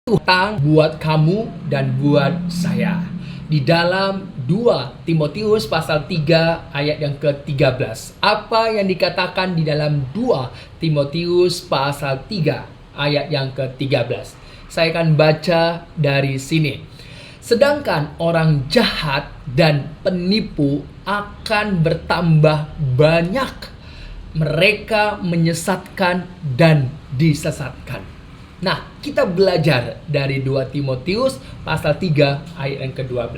Hutang buat kamu dan buat saya. Di dalam 2 Timotius pasal 3 ayat yang ke-13. Apa yang dikatakan di dalam 2 Timotius pasal 3 ayat yang ke-13? Saya akan baca dari sini. Sedangkan orang jahat dan penipu akan bertambah banyak. Mereka menyesatkan dan disesatkan. Nah, kita belajar dari 2 Timotius pasal 3 ayat yang ke-12.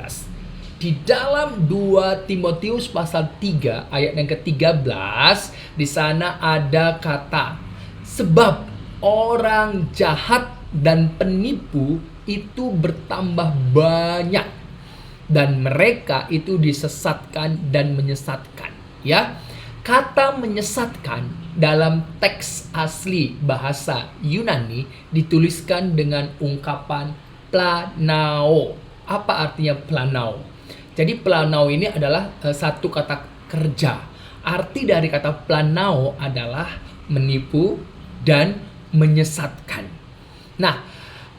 Di dalam 2 Timotius pasal 3 ayat yang ke-13, di sana ada kata, sebab orang jahat dan penipu itu bertambah banyak dan mereka itu disesatkan dan menyesatkan, ya. Kata menyesatkan dalam teks asli bahasa Yunani dituliskan dengan ungkapan planao. Apa artinya planao? Jadi planao ini adalah satu kata kerja. Arti dari kata planao adalah menipu dan menyesatkan. Nah,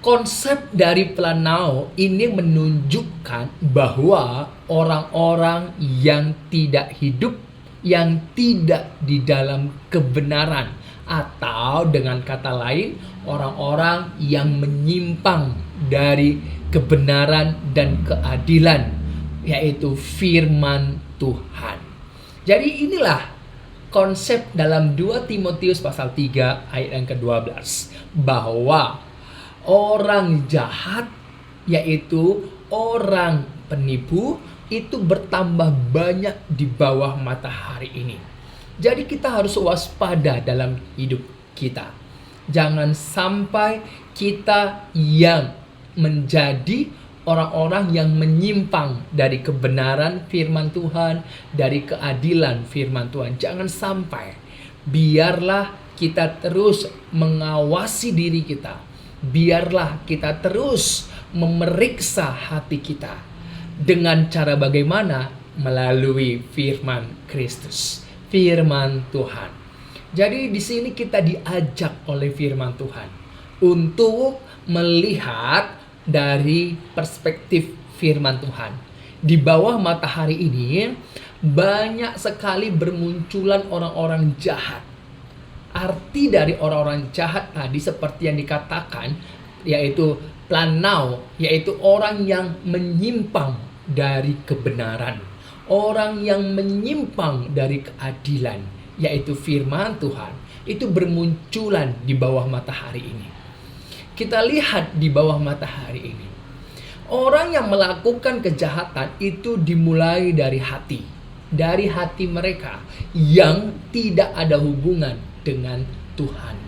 konsep dari planao ini menunjukkan bahwa orang-orang yang tidak hidup, yang tidak di dalam kebenaran, atau dengan kata lain orang-orang yang menyimpang dari kebenaran dan keadilan, yaitu firman Tuhan. Jadi inilah konsep dalam 2 Timotius pasal 3 ayat yang ke-12, bahwa orang jahat, yaitu orang penipu, itu bertambah banyak di bawah matahari ini. Jadi kita harus waspada dalam hidup kita. Jangan sampai kita yang menjadi orang-orang yang menyimpang dari kebenaran firman Tuhan, dari keadilan firman Tuhan. Jangan sampai. Biarlah kita terus mengawasi diri kita. Biarlah kita terus memeriksa hati kita. Dengan cara bagaimana? Melalui firman Kristus, firman Tuhan. Jadi di sini kita diajak oleh firman Tuhan untuk melihat dari perspektif firman Tuhan. Di bawah matahari ini banyak sekali bermunculan orang-orang jahat. Arti dari orang-orang jahat tadi seperti yang dikatakan, yaitu planao, yaitu orang yang menyimpang dari kebenaran, orang yang menyimpang dari keadilan, yaitu firman Tuhan, itu bermunculan di bawah matahari ini. Kita lihat di bawah matahari ini, orang yang melakukan kejahatan itu dimulai dari hati mereka yang tidak ada hubungan dengan Tuhan.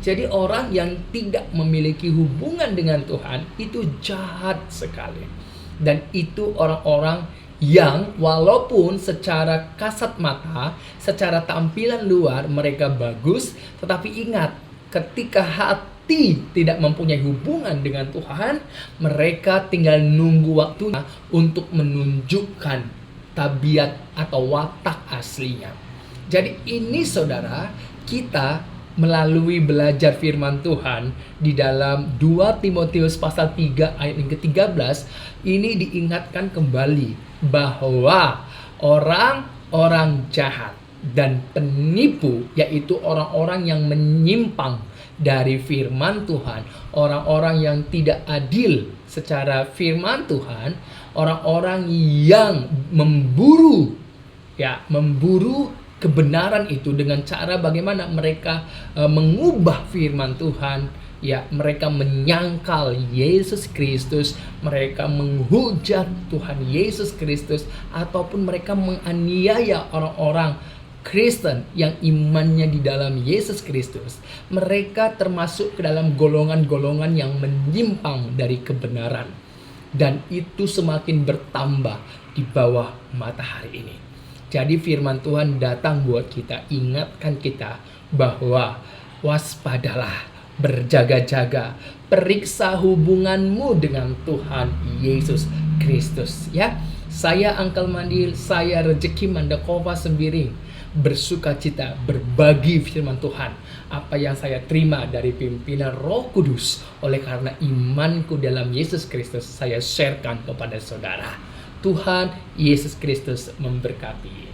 Jadi orang yang tidak memiliki hubungan dengan Tuhan itu jahat sekali. Dan itu orang-orang yang walaupun secara kasat mata, secara tampilan luar mereka bagus, tetapi ingat, ketika hati tidak mempunyai hubungan dengan Tuhan, mereka tinggal nunggu waktunya untuk menunjukkan tabiat atau watak aslinya. Jadi ini saudara, kita melalui belajar firman Tuhan di dalam 2 Timotius pasal 3 ayat yang ke-13 ini diingatkan kembali bahwa orang-orang jahat dan penipu, yaitu orang-orang yang menyimpang dari firman Tuhan, orang-orang yang tidak adil secara firman Tuhan, orang-orang yang memburu kebenaran itu dengan cara bagaimana mereka mengubah firman Tuhan, ya, mereka menyangkal Yesus Kristus, mereka menghujat Tuhan Yesus Kristus, ataupun mereka menganiaya orang-orang Kristen yang imannya di dalam Yesus Kristus. Mereka termasuk ke dalam golongan-golongan yang menyimpang dari kebenaran, dan itu semakin bertambah di bawah matahari ini. Jadi firman Tuhan datang buat kita, ingatkan kita bahwa waspadalah, berjaga-jaga, periksa hubunganmu dengan Tuhan Yesus Kristus, ya. Saya Uncle Mandil, saya Rezeki Mandakova Sembiring bersukacita berbagi firman Tuhan, apa yang saya terima dari pimpinan Roh Kudus. Oleh karena imanku dalam Yesus Kristus, saya sharekan kepada saudara. Tuhan Yesus Kristus memberkati.